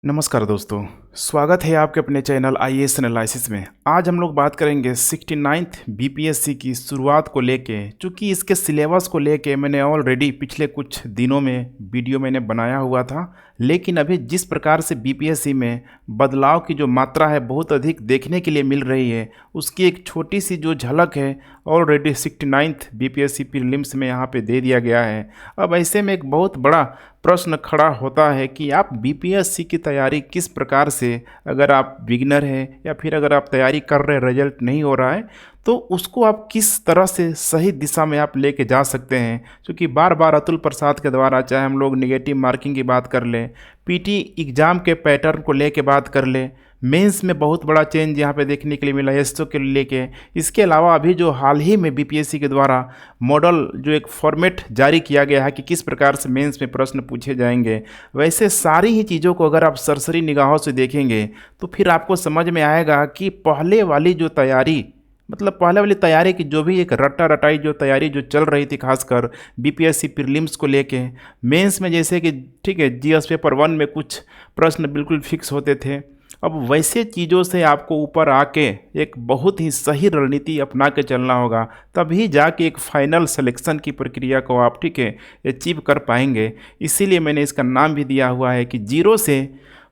नमस्कार दोस्तों, स्वागत है आपके अपने चैनल आईएएस एनालिसिस में। आज हम लोग बात करेंगे 69th बीपीएससी की शुरुआत को लेके। चूँकि इसके सिलेबस को लेके मैंने ऑलरेडी पिछले कुछ दिनों में वीडियो मैंने बनाया हुआ था, लेकिन अभी जिस प्रकार से बीपीएससी में बदलाव की जो मात्रा है बहुत अधिक देखने के लिए मिल रही है, उसकी एक छोटी सी जो झलक है ऑलरेडी 69th बीपीएससी प्रीलिम्स में यहाँ पे दे दिया गया है। अब ऐसे में एक बहुत बड़ा प्रश्न खड़ा होता है कि आप बीपीएससी की तैयारी किस प्रकार से, अगर आप बिगिनर हैं या फिर अगर आप तैयारी कर रहे रिजल्ट नहीं हो रहा है, तो उसको आप किस तरह से सही दिशा में आप लेके जा सकते हैं। क्योंकि बार बार अतुल प्रसाद के द्वारा, चाहे हम लोग नेगेटिव मार्किंग की बात कर लें, पीटी एग्ज़ाम के पैटर्न को लेके बात कर लें, मेंस में बहुत बड़ा चेंज यहाँ पे देखने के लिए मिला एसओ के लेके। इसके अलावा अभी जो हाल ही में बीपीएससी के द्वारा मॉडल जो एक फॉर्मेट जारी किया गया है कि किस प्रकार से मेंस में प्रश्न पूछे जाएंगे, वैसे सारी ही चीज़ों को अगर आप सरसरी निगाहों से देखेंगे तो फिर आपको समझ में आएगा कि पहले वाली जो तैयारी, मतलब पहले वाली तैयारी की जो भी एक रट्टा रटाई जो तैयारी जो चल रही थी, खासकर बीपीएससी प्रीलिम्स को लेके, मेंस में जैसे कि ठीक है जीएस पेपर 1 में कुछ प्रश्न बिल्कुल फिक्स होते थे, अब वैसे चीज़ों से आपको ऊपर आके एक बहुत ही सही रणनीति अपना के चलना होगा, तभी जाके एक फाइनल सिलेक्शन की प्रक्रिया को आप ठीक है अचीव कर पाएंगे। इसीलिए मैंने इसका नाम भी दिया हुआ है कि जीरो से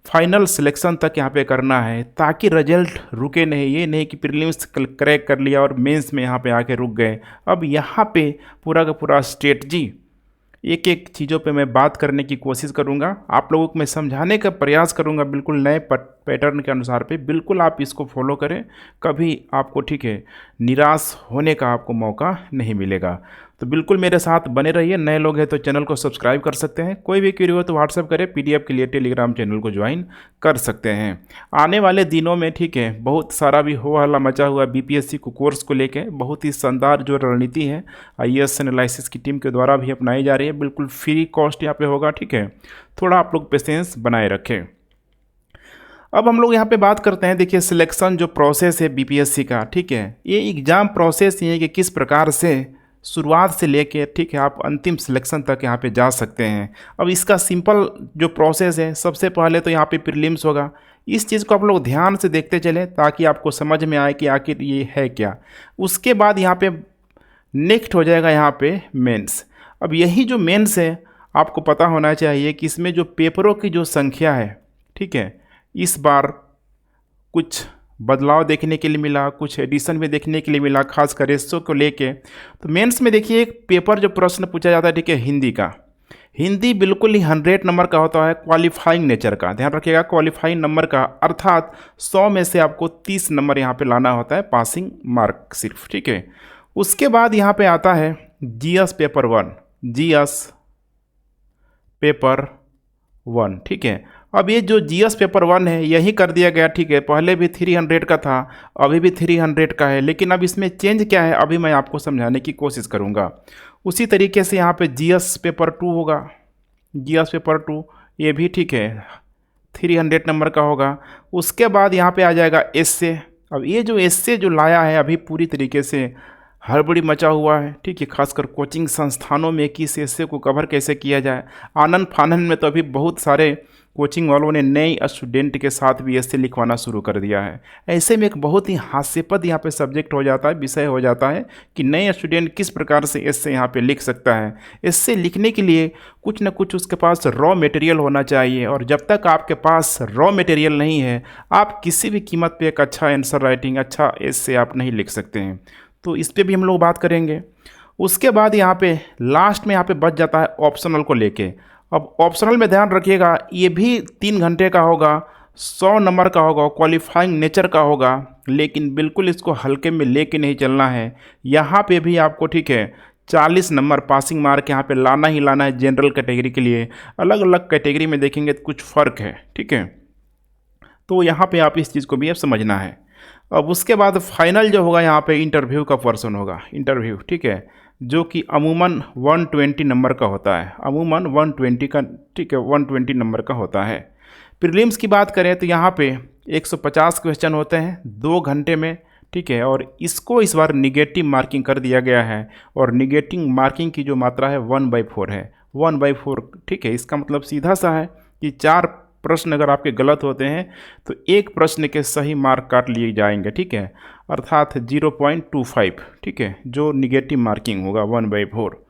फाइनल सिलेक्शन तक यहाँ पे करना है, ताकि रिजल्ट रुके नहीं। ये नहीं कि प्रीलिम्स क्रैक कर लिया और मेंस में यहाँ पे आके रुक गए। अब यहाँ पे पूरा का पूरा स्ट्रेटजी एक एक चीज़ों पे मैं बात करने की कोशिश करूँगा, आप लोगों को मैं समझाने का प्रयास करूँगा बिल्कुल नए पैटर्न के अनुसार पे। बिल्कुल आप इसको फॉलो करें, कभी आपको ठीक है निराश होने का आपको मौका नहीं मिलेगा। तो बिल्कुल मेरे साथ बने रहिए। नए लोग हैं तो चैनल को सब्सक्राइब कर सकते हैं, कोई भी क्वेरी हो तो व्हाट्सएप करें, पीडीएफ के लिए टेलीग्राम चैनल को ज्वाइन कर सकते हैं। आने वाले दिनों में ठीक है बहुत सारा भी हो हल्ला मचा हुआ बीपीएससी को कोर्स को लेके। बहुत ही शानदार जो रणनीति है आईएएस एनालिसिस की टीम के द्वारा भी अपनाई जा रही है, बिल्कुल फ्री कॉस्ट यहाँ पे होगा। ठीक है, थोड़ा आप लोग पेशेंस बनाए रखें। अब हम लोग यहाँ पे बात करते हैं, देखिए सिलेक्शन जो प्रोसेस है बीपीएससी का, ठीक है, ये एग्ज़ाम प्रोसेस ये है कि किस प्रकार से शुरुआत से लेके ठीक है आप अंतिम सिलेक्शन तक यहाँ पे जा सकते हैं। अब इसका सिंपल जो प्रोसेस है, सबसे पहले तो यहाँ पे प्रीलिम्स होगा। इस चीज़ को आप लोग ध्यान से देखते चलें ताकि आपको समझ में आए कि आखिर ये है क्या। उसके बाद यहाँ पे नेक्स्ट हो जाएगा यहाँ पे मेंस। अब यही जो मेंस है आपको पता होना चाहिए कि इसमें जो पेपरों की जो संख्या है, ठीक है, इस बार कुछ बदलाव देखने के लिए मिला, कुछ एडिशन भी देखने के लिए मिला, खासकर रेशो को लेके। तो मेंस में देखिए एक पेपर जो प्रश्न पूछा जाता है, ठीक है, हिंदी का। हिंदी बिल्कुल ही 100 नंबर का होता है, क्वालिफाइंग नेचर का, ध्यान रखिएगा, क्वालिफाइंग नंबर का, अर्थात 100 में से आपको 30 नंबर यहाँ पे लाना होता है, पासिंग मार्क सिर्फ। ठीक है, उसके बाद यहाँ पे आता है जीएस पेपर 1, जीएस पेपर 1। ठीक है, अब ये जो जीएस पेपर 1 है यही कर दिया गया। ठीक है, पहले भी 300 का था, अभी भी 300 का है, लेकिन अब इसमें चेंज क्या है अभी मैं आपको समझाने की कोशिश करूँगा। उसी तरीके से यहाँ पे जीएस पेपर 2 होगा, जीएस पेपर 2 ये भी ठीक है 300 नंबर का होगा। उसके बाद यहाँ पे आ जाएगा एसए। अब ये जो एसए जो लाया है अभी पूरी तरीके से हड़बड़ी मचा हुआ है, ठीक है, खासकर कोचिंग संस्थानों में कि इस एसए को कवर कैसे किया जाए। आनंद फानंद में तो अभी बहुत सारे कोचिंग वालों ने नए स्टूडेंट के साथ भी एसए लिखवाना शुरू कर दिया है। ऐसे में एक बहुत ही हास्यास्पद यहाँ पे सब्जेक्ट हो जाता है, विषय हो जाता है कि नए स्टूडेंट किस प्रकार से एसए यहाँ पे लिख सकता है। एसए लिखने के लिए कुछ ना कुछ उसके पास रॉ मटेरियल होना चाहिए, और जब तक आपके पास रॉ मटेरियल नहीं है आप किसी भी कीमत पे एक अच्छा आंसर राइटिंग, अच्छा एसए आप नहीं लिख सकते हैं। तो इस पर भी हम लोग बात करेंगे। उसके बाद यहाँ पे लास्ट में यहाँ पे बच जाता है ऑप्शनल को लेके। अब ऑप्शनल में ध्यान रखिएगा ये भी 3 घंटे का होगा, 100 नंबर का होगा, क्वालिफाइंग नेचर का होगा, लेकिन बिल्कुल इसको हल्के में लेके नहीं चलना है। यहाँ पे भी आपको ठीक है 40 नंबर पासिंग मार्क यहाँ पे लाना ही लाना है। जनरल कैटेगरी के लिए, अलग अलग कैटेगरी में देखेंगे तो कुछ फ़र्क है, ठीक है, तो यहाँ पे आप इस चीज़ को भी अब समझना है। अब उसके बाद फाइनल जो होगा यहाँ पे इंटरव्यू का पर्सन होगा, इंटरव्यू, ठीक है, जो कि अमूमन 120 नंबर का होता है, अमूमन 120 का, ठीक है, 120 नंबर का होता है। प्रीलिम्स की बात करें तो यहाँ पे 150 क्वेश्चन होते हैं 2 घंटे में, ठीक है, और इसको इस बार निगेटिव मार्किंग कर दिया गया है, और निगेटिव मार्किंग की जो मात्रा है 1/4 है, 1/4। ठीक है, इसका मतलब सीधा सा है कि 4 प्रश्न अगर आपके गलत होते हैं तो एक प्रश्न के सही मार्क काट लिए जाएंगे, ठीक है, अर्थात 0.25, ठीक है, जो निगेटिव मार्किंग होगा 1/4।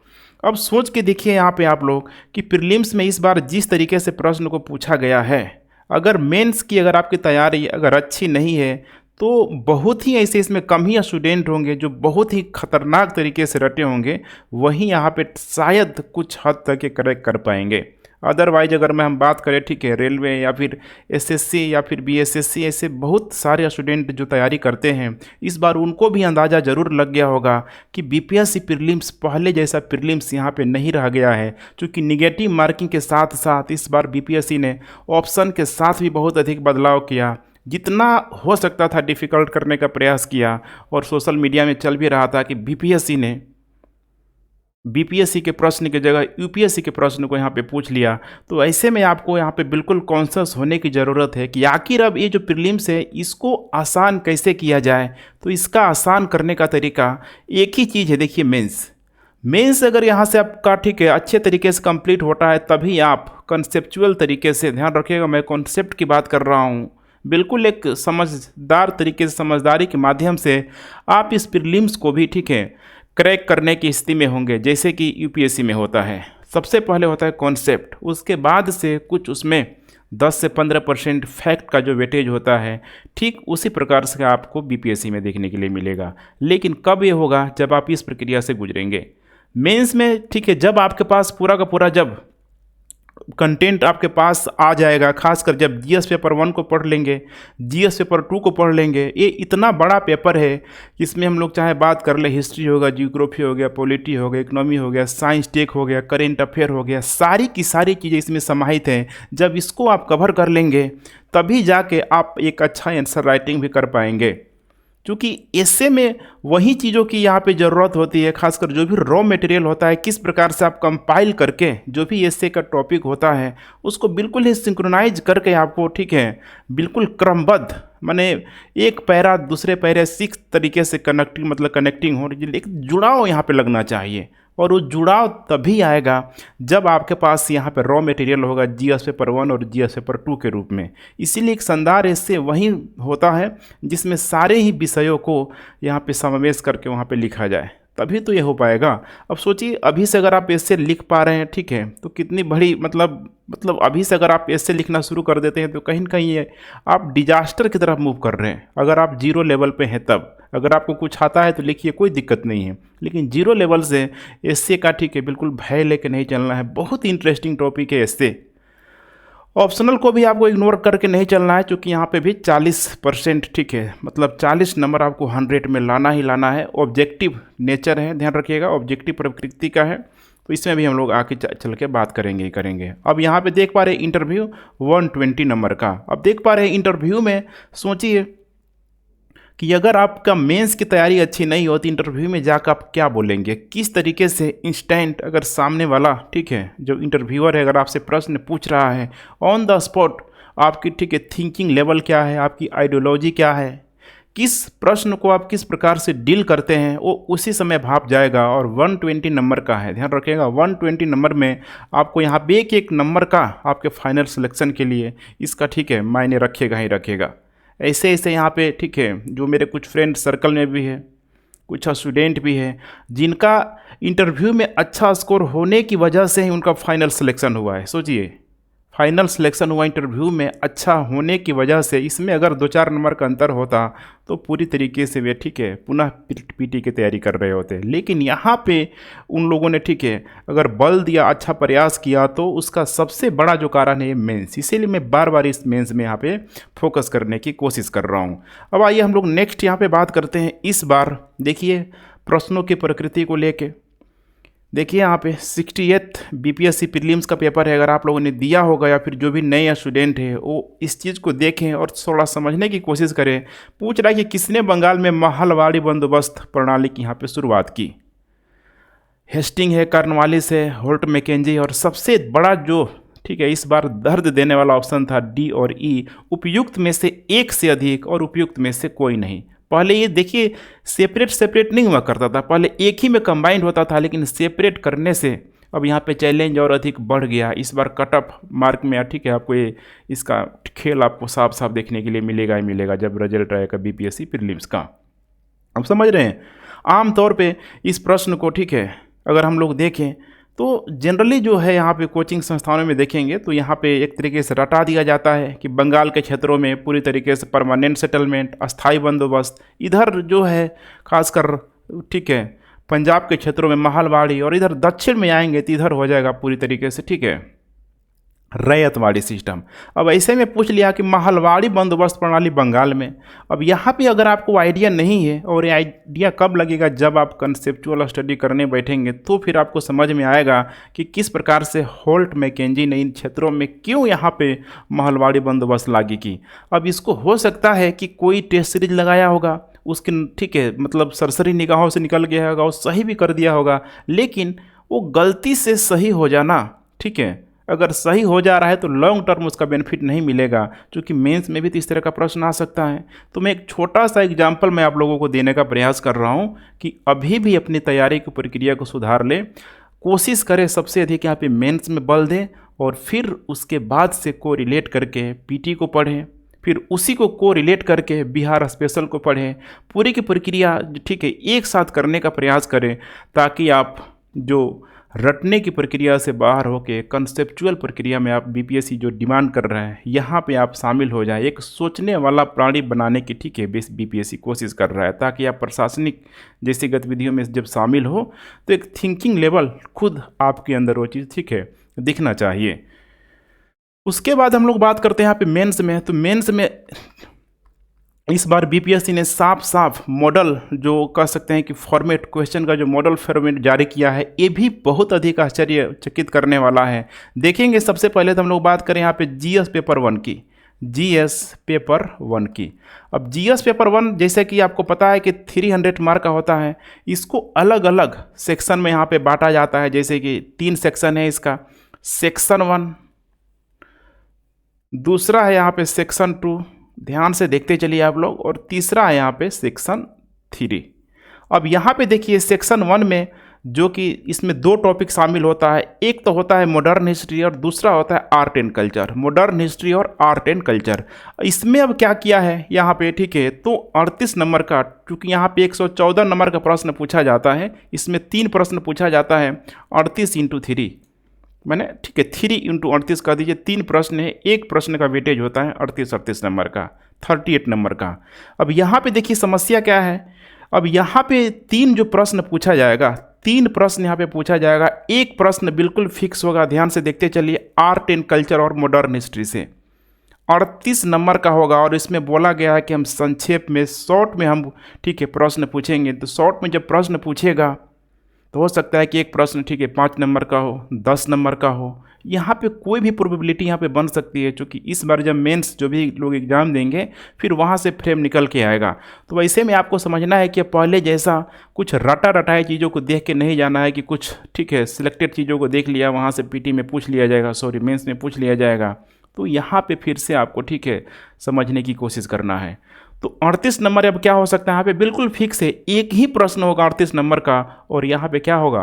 अब सोच के देखिए यहाँ पे आप लोग कि प्रीलिम्स में इस बार जिस तरीके से प्रश्न को पूछा गया है, अगर मेंस की अगर आपकी तैयारी अगर अच्छी नहीं है तो बहुत ही ऐसे इसमें कम ही स्टूडेंट होंगे जो बहुत ही खतरनाक तरीके से रटे होंगे, वहीं यहाँ पे शायद कुछ हद तक ये करेक्ट कर पाएंगे। अदरवाइज अगर मैं हम बात करें, ठीक है, रेलवे या फिर एसएससी या फिर बीएसएससी, ऐसे बहुत सारे स्टूडेंट जो तैयारी करते हैं इस बार उनको भी अंदाज़ा ज़रूर लग गया होगा कि बीपीएससी प्रीलिम्स पहले जैसा प्रीलिम्स यहाँ पे नहीं रह गया है, क्योंकि निगेटिव मार्किंग के साथ साथ इस बार बीपीएससी ने ऑप्शन के साथ भी बहुत अधिक बदलाव किया। जितना हो सकता था डिफ़िकल्ट करने का प्रयास किया और सोशल मीडिया में चल भी रहा था कि बीपीएससी ने बीपीएससी के प्रश्न की जगह यूपीएससी के प्रश्न को यहाँ पे पूछ लिया। तो ऐसे में आपको यहाँ पे बिल्कुल कॉन्शियस होने की ज़रूरत है कि आखिर अब ये जो प्रीलिम्स है इसको आसान कैसे किया जाए। तो इसका आसान करने का तरीका एक ही चीज़ है, देखिए मेंस अगर यहाँ से आपका, ठीक है, अच्छे तरीके से कंप्लीट होता है तभी आप कंसेप्चुअल तरीके से, ध्यान रखिएगा मैं कॉन्सेप्ट की बात कर रहा हूँ, बिल्कुल एक समझदार तरीके से, समझदारी के माध्यम से आप इस प्रीलिम्स को भी, ठीक है, क्रैक करने की स्थिति में होंगे, जैसे कि यूपीएससी में होता है। सबसे पहले होता है कॉन्सेप्ट, उसके बाद से कुछ उसमें 10 से 15% फैक्ट का जो वेटेज होता है, ठीक उसी प्रकार से आपको बीपीएससी में देखने के लिए मिलेगा। लेकिन कब ये होगा? जब आप इस प्रक्रिया से गुजरेंगे। मेंस में, ठीक है, जब आपके पास पूरा का पूरा जब कंटेंट आपके पास आ जाएगा, खासकर जब जीएस पेपर 1 को पढ़ लेंगे, जीएस पेपर 2 को पढ़ लेंगे, ये इतना बड़ा पेपर है इसमें हम लोग चाहे बात कर ले, हिस्ट्री होगा, जियोग्राफी हो गया, पॉलिटी हो गया, इकोनॉमी हो गया, साइंस टेक हो गया, करेंट अफेयर हो गया, सारी की सारी चीज़ें इसमें समाहित हैं। जब इसको आप कवर कर लेंगे तभी जाके आप एक अच्छा आंसर राइटिंग भी कर पाएंगे, क्योंकि ऐसे में वही चीज़ों की यहाँ पे ज़रूरत होती है, खासकर जो भी रॉ मटेरियल होता है, किस प्रकार से आप कंपाइल करके जो भी ऐसे का टॉपिक होता है उसको बिल्कुल ही सिंक्रोनाइज करके आपको, ठीक है, बिल्कुल क्रमबद्ध, माने एक पैरा दूसरे पैरे सिक्स तरीके से कनेक्टिंग हो, एक जुड़ाव यहाँ पे लगना चाहिए। और वो जुड़ाव तभी आएगा जब आपके पास यहाँ पे रॉ मटेरियल होगा जीएस पेपर 1 और जीएस पेपर 2 के रूप में। इसीलिए एक शानदार ऐसे वही होता है जिसमें सारे ही विषयों को यहाँ पे समावेश करके वहाँ पे लिखा जाए, तभी तो ये हो पाएगा। अब सोचिए, अभी से अगर आप ऐसे लिख पा रहे हैं, ठीक है, तो कितनी बड़ी मतलब अभी से अगर आप ऐसे लिखना शुरू कर देते हैं तो कहीं ना कहीं ये आप डिजास्टर की तरफ मूव कर रहे हैं। अगर आप जीरो लेवल पे हैं तब, अगर आपको कुछ आता है तो लिखिए, कोई दिक्कत नहीं है, लेकिन जीरो लेवल से ऐसे का, ठीक है, बिल्कुल भय लेके नहीं चलना है। बहुत ही इंटरेस्टिंग टॉपिक है ऐसे। ऑप्शनल को भी आपको इग्नोर करके नहीं चलना है, क्योंकि यहाँ पे भी 40%, ठीक है, मतलब 40 नंबर आपको 100 में लाना ही लाना है। ऑब्जेक्टिव नेचर है, ध्यान रखिएगा, ऑब्जेक्टिव प्रकृति का है, तो इसमें भी हम लोग आगे चल के बात करेंगे। अब यहाँ पे देख पा रहे हैं इंटरव्यू 120 नंबर का। अब देख पा रहे हैं इंटरव्यू में, सोचिए कि अगर आपका मेंस की तैयारी अच्छी नहीं होती, इंटरव्यू में जाकर आप क्या बोलेंगे, किस तरीके से इंस्टेंट अगर सामने वाला, ठीक है, जो इंटरव्यूअर है, अगर आपसे प्रश्न पूछ रहा है ऑन द स्पॉट, आपकी, ठीक है, थिंकिंग लेवल क्या है, आपकी आइडियोलॉजी क्या है, किस प्रश्न को आप किस प्रकार से डील करते हैं, वो उसी समय भाप जाएगा। और 120 नंबर का है, ध्यान रखिएगा, 120 नंबर में आपको यहाँ पे एक नंबर का आपके फाइनल सिलेक्शन के लिए इसका, ठीक है, मायने रखेगा ही रखेगा। ऐसे यहाँ पे, ठीक है, जो मेरे कुछ फ्रेंड सर्कल में भी है, कुछ स्टूडेंट भी है जिनका इंटरव्यू में अच्छा स्कोर होने की वजह से ही उनका फाइनल सिलेक्शन हुआ है। सोचिए, फाइनल सिलेक्शन हुआ इंटरव्यू में अच्छा होने की वजह से। इसमें अगर 2-4 नंबर का अंतर होता तो पूरी तरीके से वे, ठीक है, पुनः पीटी की तैयारी कर रहे होते। लेकिन यहाँ पे उन लोगों ने, ठीक है, अगर बल दिया, अच्छा प्रयास किया, तो उसका सबसे बड़ा जो कारण है मेंस। इसीलिए मैं बार बार इस मेंस में यहाँ पे फोकस करने की कोशिश कर रहा हूँ। अब आइए हम लोग नेक्स्ट यहाँ पे बात करते हैं। इस बार देखिए प्रश्नों की प्रकृति को लेके, देखिए यहाँ पे 68th बीपीएससी प्रीलिम्स का पेपर है। अगर आप लोगों ने दिया होगा या फिर जो भी नए स्टूडेंट है वो इस चीज़ को देखें और थोड़ा समझने की कोशिश करें। पूछ रहा है कि किसने बंगाल में महलवाड़ी बंदोबस्त प्रणाली की यहाँ पे शुरुआत की। हेस्टिंग है, कॉर्नवालिस है, होल्ट मैकेंजी, और सबसे बड़ा जो, ठीक है, इस बार दर्द देने वाला ऑप्शन था डी और ई, उपयुक्त में से एक से अधिक और उपयुक्त में से कोई नहीं। पहले ये देखिए सेपरेट नहीं हुआ करता था, पहले एक ही में कंबाइंड होता था, लेकिन सेपरेट करने से अब यहाँ पे चैलेंज और अधिक बढ़ गया, इस बार कट ऑफ मार्क में, ठीक है, आपको ये इसका खेल आपको साफ साफ देखने के लिए मिलेगा ही मिलेगा जब रिजल्ट आएगा बीपीएससी प्रीलिम्स का। अब समझ रहे हैं, आमतौर पे इस प्रश्न को, ठीक है, अगर हम लोग देखें तो जनरली जो है यहाँ पे कोचिंग संस्थानों में देखेंगे तो यहाँ पे एक तरीके से रटा दिया जाता है कि बंगाल के क्षेत्रों में पूरी तरीके से परमानेंट सेटलमेंट, अस्थाई बंदोबस्त, इधर जो है खासकर, ठीक है, पंजाब के क्षेत्रों में महलवाड़ी, और इधर दक्षिण में आएंगे तो इधर हो जाएगा पूरी तरीके से, ठीक है, रैयतवाड़ी सिस्टम। अब ऐसे में पूछ लिया कि महलवाड़ी बंदोबस्त प्रणाली बंगाल में। अब यहाँ पे अगर आपको आइडिया नहीं है, और ये आइडिया कब लगेगा, जब आप कंसेप्चुअल स्टडी करने बैठेंगे तो फिर आपको समझ में आएगा कि किस प्रकार से होल्ट मैकेंजी ने इन क्षेत्रों में क्यों यहाँ पे महलवाड़ी बंदोबस्त लागू की। अब इसको हो सकता है कि कोई टेस्ट सीरीज लगाया होगा, उसके, ठीक है, मतलब सरसरी निगाहों से निकल गया होगा, वो सही भी कर दिया होगा, लेकिन वो गलती से सही हो जाना, ठीक है, अगर सही हो जा रहा है तो लॉन्ग टर्म उसका बेनिफिट नहीं मिलेगा, क्योंकि मेंस में भी तो इस तरह का प्रश्न आ सकता है। तो मैं एक छोटा सा एग्जांपल मैं आप लोगों को देने का प्रयास कर रहा हूं कि अभी भी अपनी तैयारी की प्रक्रिया को सुधार लें, कोशिश करें सबसे अधिक यहाँ पे मेंस में बल दें, और फिर उसके बाद से को रिलेट करके पीटी को पढ़ें, फिर उसी को रिलेट करके बिहार स्पेशल को पढ़ें। पूरी की प्रक्रिया, ठीक है, एक साथ करने का प्रयास करें, ताकि आप जो रटने की प्रक्रिया से बाहर होके कंसेप्चुअल प्रक्रिया में आप बीपीएससी जो डिमांड कर रहे हैं यहाँ पे आप शामिल हो जाए। एक सोचने वाला प्राणी बनाने की, ठीक है, बीपीएससी कोशिश कर रहा है, ताकि आप प्रशासनिक जैसी गतिविधियों में जब शामिल हो तो एक थिंकिंग लेवल खुद आपके अंदर वो चीज़, ठीक है, दिखना चाहिए। उसके बाद हम लोग बात करते हैं यहाँ पे मेंस में। तो मेंस में इस बार बीपीएससी ने साफ साफ मॉडल, जो कह सकते हैं कि फॉर्मेट, क्वेश्चन का जो मॉडल फॉर्मेट जारी किया है, ये भी बहुत अधिक आश्चर्यचकित करने वाला है। देखेंगे सबसे पहले तो हम लोग बात करें यहाँ पे जीएस पेपर 1 की, जीएस पेपर 1 की। अब जीएस पेपर 1 जैसे कि आपको पता है कि 300 मार्क का होता है, इसको अलग अलग सेक्शन में यहाँ पे बांटा जाता है। जैसे कि 3 सेक्शन है इसका, सेक्शन 1, दूसरा है यहाँ पे सेक्शन 2, ध्यान से देखते चलिए आप लोग, और तीसरा है यहाँ पे सेक्शन 3। अब यहाँ पे देखिए सेक्शन 1 में जो कि इसमें 2 टॉपिक शामिल होता है, एक तो होता है मॉडर्न हिस्ट्री और दूसरा होता है art and culture. Modern history और आर्ट एंड कल्चर, इसमें अब क्या किया है यहाँ पे, ठीक है, तो 38 नंबर का, क्योंकि यहाँ पे 114 नंबर का प्रश्न पूछा जाता है, इसमें 3 प्रश्न पूछा जाता है, 38 × 3 मैंने, ठीक है, 3 × 38 कर दीजिए, 3 प्रश्न है, एक प्रश्न का वेटेज होता है 38 नंबर का, 38 नंबर का। अब यहाँ पे देखिए समस्या क्या है, अब यहाँ पे 3 जो प्रश्न पूछा जाएगा, 3 प्रश्न यहाँ पे पूछा जाएगा, एक प्रश्न बिल्कुल फिक्स होगा, ध्यान से देखते चलिए, आर्ट एंड कल्चर और मॉडर्न हिस्ट्री से 38 नंबर का होगा। और इसमें बोला गया है कि हम संक्षेप में, शॉर्ट में हम, ठीक है, प्रश्न पूछेंगे। तो शॉर्ट में जब प्रश्न पूछेगा तो हो सकता है कि एक प्रश्न, ठीक है, 5 नंबर का हो, 10 नंबर का हो, यहाँ पे कोई भी प्रोबेबिलिटी यहाँ पे बन सकती है, क्योंकि इस बार जब मेंस जो भी लोग एग्जाम देंगे फिर वहाँ से फ्रेम निकल के आएगा। तो वैसे में आपको समझना है कि पहले जैसा कुछ रटा रटाए चीज़ों को देख के नहीं जाना है कि कुछ, ठीक है, सिलेक्टेड चीज़ों को देख लिया, वहाँ से पीटी में पूछ लिया जाएगा, सॉरी मेंस में पूछ लिया जाएगा। तो यहाँ पे फिर से आपको, ठीक है, समझने की कोशिश करना है। तो 38 नंबर अब क्या हो सकता है, यहाँ पे बिल्कुल फिक्स है, एक ही प्रश्न होगा 38 नंबर का, और यहाँ पे क्या होगा,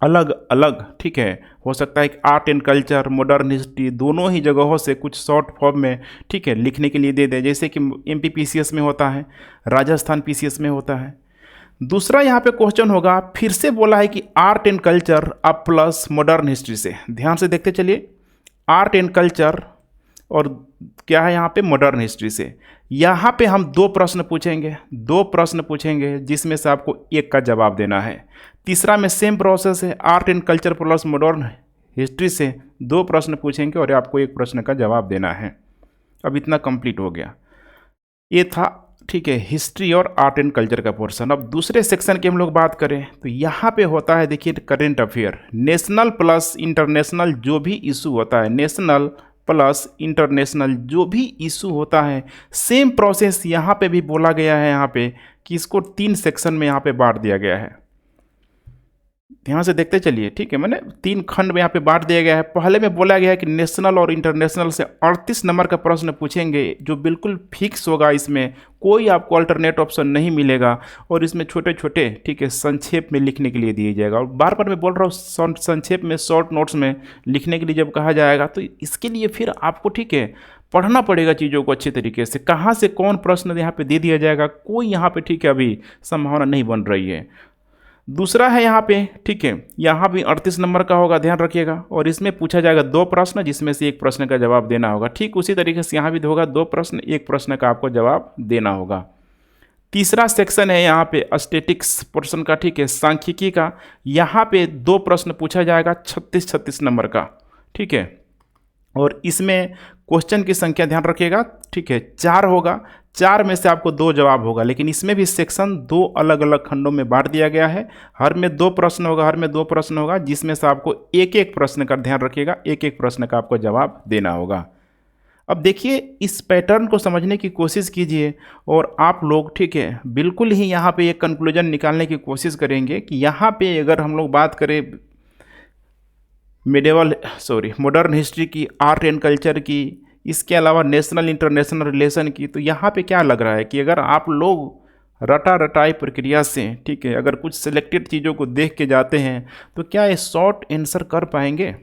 अलग अलग, ठीक है, हो सकता है कि art and culture, modern history, दोनों ही जगहों से कुछ शॉर्ट फॉर्म में, ठीक है, लिखने के लिए दे दें, जैसे कि एमपी पीसीएस में होता है, राजस्थान पीसीएस में होता है। दूसरा यहाँ पे क्वेश्चन होगा, फिर से बोला है कि आर्ट एंड कल्चर अब प्लस मॉडर्न हिस्ट्री से, ध्यान से देखते चलिए, आर्ट एंड कल्चर और क्या है यहाँ पे, मॉडर्न हिस्ट्री से। यहाँ पे हम 2 प्रश्न पूछेंगे, 2 प्रश्न पूछेंगे, जिसमें से आपको एक का जवाब देना है। तीसरा में सेम प्रोसेस है, art and culture plus modern history से 2 प्रश्न पूछेंगे और आपको एक प्रश्न का जवाब देना है। अब इतना कंप्लीट हो गया, ये था, ठीक है, हिस्ट्री और आर्ट एंड कल्चर का पोर्शन। अब दूसरे सेक्शन की हम लोग बात करें तो यहाँ पे होता है, देखिए, current affair, national plus international जो भी इशू होता है, नेशनल प्लस इंटरनेशनल जो भी इशू होता है, सेम प्रोसेस यहाँ पे भी बोला गया है, यहाँ पे कि इसको 3 सेक्शन में यहाँ पे बांट दिया गया है। ध्यान से देखते चलिए, ठीक है। मैंने 3 खंड में यहाँ पे बांट दिया गया है। पहले में बोला गया है कि नेशनल और इंटरनेशनल से 38 नंबर का प्रश्न पूछेंगे, जो बिल्कुल फिक्स होगा। इसमें कोई आपको अल्टरनेट ऑप्शन नहीं मिलेगा, और इसमें छोटे छोटे, ठीक है, संक्षेप में लिखने के लिए दिया जाएगा। और बार बार मैं बोल रहा हूँ संक्षेप में, शॉर्ट नोट्स में लिखने के लिए जब कहा जाएगा, तो इसके लिए फिर आपको, ठीक है, पढ़ना पड़ेगा चीज़ों को अच्छे तरीके से। कहाँ से कौन प्रश्न यहाँ पे दे दिया जाएगा, कोई यहाँ पे, ठीक है, अभी संभावना नहीं बन रही है। दूसरा है यहाँ पे, ठीक है, यहाँ भी 38 नंबर का होगा, ध्यान रखिएगा। और इसमें पूछा जाएगा 2 प्रश्न, जिसमें से 1 प्रश्न का जवाब देना होगा। ठीक उसी तरीके से यहाँ भी होगा 2 प्रश्न, 1 प्रश्न का आपको जवाब देना होगा। तीसरा सेक्शन है यहाँ पे स्टैटिक्स पोर्शन का, ठीक है, सांख्यिकी का। यहाँ पे 2 प्रश्न पूछा जाएगा 36 नंबर का, ठीक है। और इसमें क्वेश्चन की संख्या ध्यान रखिएगा, ठीक है, 4 होगा। 4 में से आपको 2 जवाब होगा, लेकिन इसमें भी सेक्शन 2 अलग अलग खंडों में बांट दिया गया है। हर में 2 प्रश्न होगा, हर में 2 प्रश्न होगा, जिसमें से आपको एक एक प्रश्न का, ध्यान रखिएगा, एक एक प्रश्न का आपको जवाब देना होगा। अब देखिए, इस पैटर्न को समझने की कोशिश कीजिए, और आप लोग, ठीक है, बिल्कुल ही यहाँ पे एक कंक्लूजन निकालने की कोशिश करेंगे कि यहाँ पे अगर हम लोग बात करें मॉडर्न हिस्ट्री की, आर्ट एंड कल्चर की, इसके अलावा नेशनल इंटरनेशनल रिलेशन की, तो यहाँ पे क्या लग रहा है कि अगर आप लोग रटा रटाई प्रक्रिया से, ठीक है, अगर कुछ सिलेक्टेड चीज़ों को देख के जाते हैं, तो क्या ये शॉर्ट आंसर कर पाएंगे?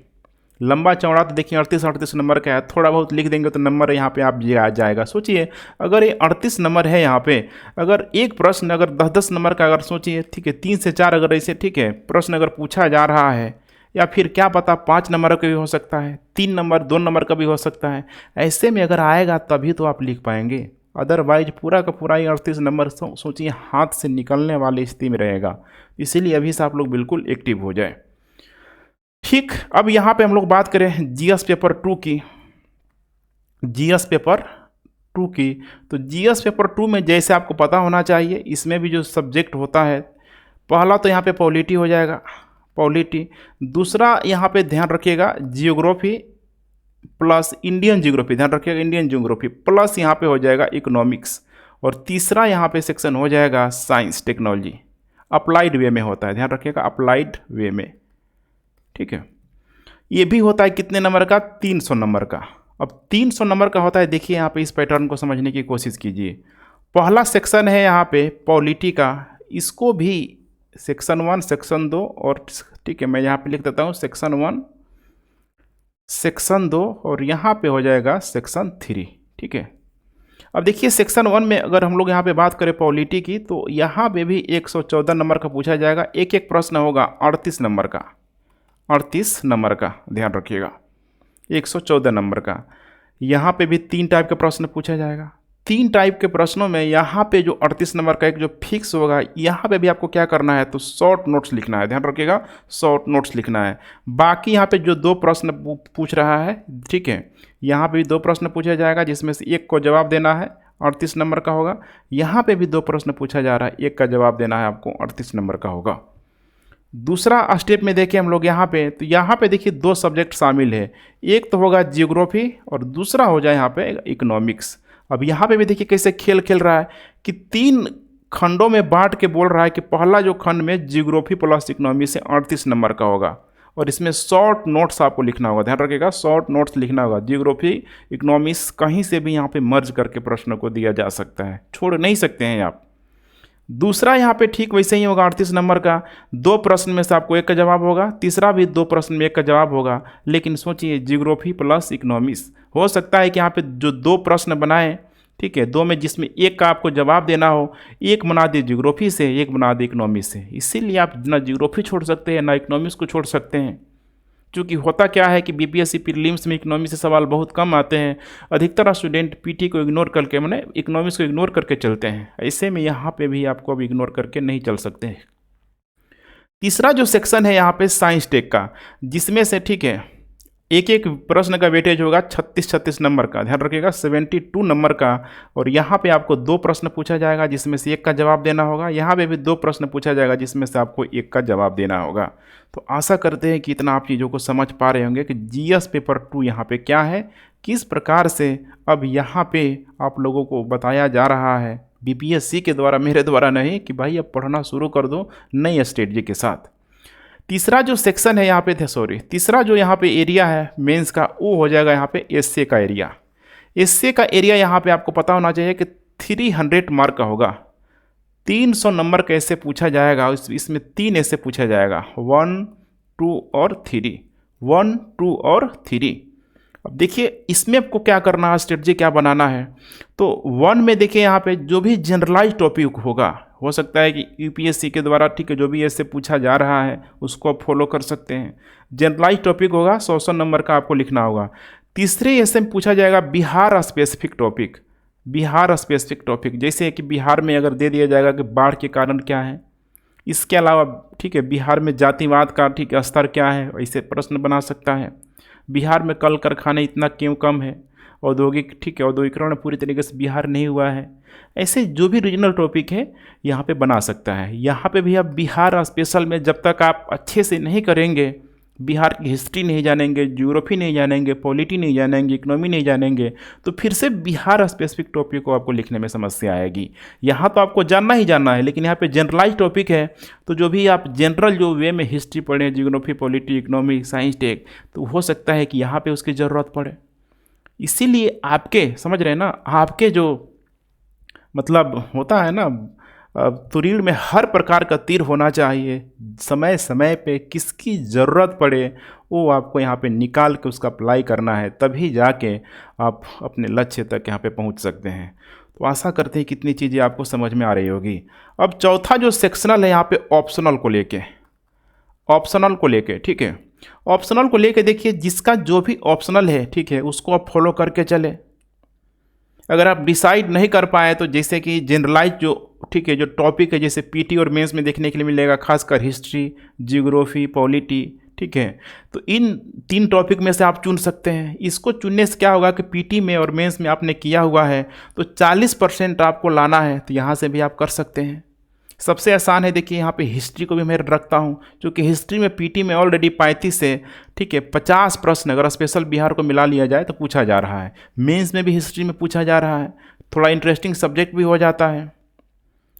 लंबा चौड़ा तो देखिए 38 नंबर का है, थोड़ा बहुत लिख देंगे तो नंबर यहाँ पे आप आ जाएगा। सोचिए, अगर ये 38 नंबर है यहाँ पे, अगर एक प्रश्न अगर 10 नंबर का, अगर सोचिए, ठीक है, 3 से 4 अगर ऐसे, ठीक है, प्रश्न अगर पूछा जा रहा है, या फिर क्या पता 5 नंबर का भी हो सकता है, 3 नंबर 2 नंबर का भी हो सकता है। ऐसे में अगर आएगा तभी तो आप लिख पाएंगे, अदरवाइज पूरा का पूरा ही 38 नंबर सोचिए हाथ से निकलने वाली स्थिति में रहेगा। इसीलिए अभी से आप लोग बिल्कुल एक्टिव हो जाए। ठीक, अब यहाँ पे हम लोग बात करें जीएस पेपर 2 की। जीएस पेपर 2 की, तो जीएस पेपर 2 में जैसे आपको पता होना चाहिए, इसमें भी जो सब्जेक्ट होता है, पहला तो यहाँ पे पॉलिटी हो जाएगा, पॉलिटी। दूसरा यहाँ पे ध्यान रखिएगा जियोग्राफी प्लस इंडियन जियोग्राफी, ध्यान रखिएगा इंडियन जियोग्राफी प्लस यहाँ पे हो जाएगा इकोनॉमिक्स। और तीसरा यहाँ पे सेक्शन हो जाएगा साइंस टेक्नोलॉजी, अप्लाइड वे में होता है, ध्यान रखिएगा अप्लाइड वे में, ठीक है। ये भी होता है कितने नंबर का? 300 नंबर का। अब 300 नंबर का होता है, देखिए यहाँ पे इस पैटर्न को समझने की कोशिश कीजिए। पहला सेक्शन है यहाँ पे पॉलिटी का, इसको भी सेक्शन 1 सेक्शन 2 और, ठीक है, मैं यहाँ पे लिख देता हूँ सेक्शन 1 सेक्शन 2 और यहाँ पे हो जाएगा सेक्शन 3, ठीक है। अब देखिए सेक्शन 1 में अगर हम लोग यहाँ पे बात करें पॉलिटी की, तो यहाँ पे भी 114 नंबर का पूछा जाएगा, एक एक प्रश्न होगा 38 नंबर का, 38 नंबर का, ध्यान रखिएगा 114 नंबर का। यहाँ पे भी 3 टाइप का प्रश्न पूछा जाएगा। 3 टाइप के प्रश्नों में यहाँ पे जो 38 नंबर का एक जो फिक्स होगा, यहाँ पे भी आपको क्या करना है, तो शॉर्ट नोट्स लिखना है, ध्यान रखिएगा शॉर्ट नोट्स लिखना है। बाकी यहाँ पे जो 2 प्रश्न पूछ रहा है, ठीक है, यहाँ पे भी 2 प्रश्न पूछा जाएगा, जिसमें से एक को जवाब देना है, 38 नंबर का होगा। यहाँ पे भी 2 प्रश्न पूछा जा रहा है, एक का जवाब देना है आपको, 38 नंबर का होगा। दूसरा स्टेप में देखें हम लोग यहाँ पे, तो यहाँ पे देखिए 2 सब्जेक्ट शामिल है, एक तो होगा जियोग्राफी और दूसरा हो जाए यहाँ पे इकोनॉमिक्स। अब यहाँ पे भी देखिए कैसे खेल खेल रहा है कि 3 खंडों में बांट के बोल रहा है कि पहला जो खंड में जियोग्राफी प्लस इकोनॉमी से 38 नंबर का होगा, और इसमें शॉर्ट नोट्स आपको लिखना होगा, ध्यान रखिएगा शॉर्ट नोट्स लिखना होगा। जियोग्राफी इकोनॉमिक्स कहीं से भी यहाँ पे मर्ज करके प्रश्नों को दिया जा सकता है, छोड़ नहीं सकते हैं आप। दूसरा यहाँ पे ठीक वैसे ही होगा, 38 नंबर का, 2 प्रश्न में से आपको एक का जवाब होगा, तीसरा भी 2 प्रश्न में एक का जवाब होगा। लेकिन सोचिए जियोग्राफी प्लस इकोनॉमिक्स, हो सकता है कि यहाँ पे जो 2 प्रश्न बनाए, ठीक है, 2 में जिसमें एक का आपको जवाब देना हो, एक बना दे जियोग्राफी से, एक बना दे इकोनॉमिक्स से। इसीलिए आप ना जियोग्राफी छोड़ सकते हैं ना इकोनॉमिक्स को छोड़ सकते हैं, क्योंकि होता क्या है कि बीपीएससी प्रीलिम्स में इकोनॉमिक्स से सवाल बहुत कम आते हैं। अधिकतर स्टूडेंट पीटी को इग्नोर करके, मैंने इकोनॉमिक्स को इग्नोर करके चलते हैं। ऐसे में यहाँ पे भी आपको अब इग्नोर करके नहीं चल सकते। तीसरा जो सेक्शन है यहाँ पे साइंस टेक का, जिसमें से, ठीक है, एक एक प्रश्न का वेटेज होगा 36 नंबर का, ध्यान रखिएगा 72 नंबर का। और यहाँ पे आपको 2 प्रश्न पूछा जाएगा, जिसमें से एक का जवाब देना होगा। यहाँ पे भी 2 प्रश्न पूछा जाएगा, जिसमें से आपको एक का जवाब देना होगा। तो आशा करते हैं कि इतना आप चीज़ों को समझ पा रहे होंगे कि जीएस पेपर 2 यहाँ पे क्या है, किस प्रकार से अब यहाँ पे आप लोगों को बताया जा रहा है बीपीएससी के द्वारा, मेरे द्वारा नहीं, कि भाई अब पढ़ना शुरू कर दो नई स्ट्रेटजी के साथ। तीसरा जो सेक्शन है यहाँ पे थे, सॉरी, तीसरा जो यहाँ पे एरिया है मेंस का, वो हो जाएगा यहाँ पे एसए का एरिया। एसए का एरिया यहाँ पे आपको पता होना चाहिए कि 300 मार्क का होगा। 300 नंबर का ऐसे पूछा जाएगा, इसमें 3 ऐसे पूछा जाएगा, 1, 2 और 3, 1, 2 और 3। अब देखिए इसमें आपको क्या करना है, स्ट्रेटजी क्या बनाना है। तो 1 में देखिए यहाँ पे जो भी जनरलाइज टॉपिक होगा, हो सकता है कि यूपीएससी के द्वारा, ठीक है, जो भी ऐसे पूछा जा रहा है उसको आप फॉलो कर सकते हैं। जनरलाइज टॉपिक होगा, 100 नंबर का आपको लिखना होगा। तीसरे ऐसे में पूछा जाएगा Bihar specific topic, Bihar specific topic, जैसे कि बिहार में अगर दे दिया जाएगा कि बाढ़ के कारण क्या है, इसके अलावा ठीक है बिहार में जातिवाद का ठीक है स्तर क्या है, ऐसे प्रश्न बना सकता है। बिहार में कल कारखाने इतना क्यों कम है, औद्योगिक ठीक है औद्योगिकरण पूरी तरीके से बिहार नहीं हुआ है। ऐसे जो भी रीजनल टॉपिक है यहाँ पे बना सकता है। यहाँ पे भी आप बिहार स्पेशल में जब तक आप अच्छे से नहीं करेंगे, बिहार की हिस्ट्री नहीं जानेंगे, ज्योग्राफी नहीं जानेंगे, पॉलिटी नहीं जानेंगे, इकोनॉमी नहीं जानेंगे, तो फिर से बिहार स्पेसिफिक टॉपिक को आपको लिखने में समस्या आएगी। यहाँ तो आपको जानना ही जानना है, लेकिन यहाँ पे जनरलाइज टॉपिक है, तो जो भी आप जनरल जो वे में हिस्ट्री पढ़ें, geography, polity, economy, science, tech, तो हो सकता है कि यहाँ पर उसकी ज़रूरत पड़े। इसीलिए आपके समझ रहे हैं ना, आपके जो मतलब होता है ना, तुरीड़ में हर प्रकार का तीर होना चाहिए। समय समय पे किसकी ज़रूरत पड़े वो आपको यहाँ पे निकाल के उसका अप्लाई करना है, तभी जाके आप अपने लक्ष्य तक यहाँ पे पहुँच सकते हैं। तो आशा करते हैं कितनी चीज़ें आपको समझ में आ रही होगी। अब चौथा जो सेक्शनल है यहाँ पे ऑप्शनल को लेके, ऑप्शनल को लेके, ठीक है, ऑप्शनल को लेके देखिए जिसका जो भी ऑप्शनल है, ठीक है, उसको आप फॉलो करके चले। अगर आप डिसाइड नहीं कर पाए तो जैसे कि जनरलाइज जो ठीक है जो टॉपिक है, जैसे पीटी और मेंस में देखने के लिए मिलेगा, खासकर हिस्ट्री, जियोग्राफी, पॉलिटी, ठीक है, तो इन 3 टॉपिक में से आप चुन सकते हैं। इसको चुनने से क्या होगा कि पीटी में और मेंस में आपने किया हुआ है तो 40% आपको लाना है, तो यहाँ से भी आप कर सकते हैं। सबसे आसान है, देखिए यहाँ पे हिस्ट्री को भी मैं रखता हूँ, क्योंकि हिस्ट्री में पीटी में ऑलरेडी 35 से ठीक है 50 प्रश्न अगर स्पेशल बिहार को मिला लिया जाए तो पूछा जा रहा है। मेंस में भी हिस्ट्री में पूछा जा रहा है, थोड़ा इंटरेस्टिंग सब्जेक्ट भी हो जाता है,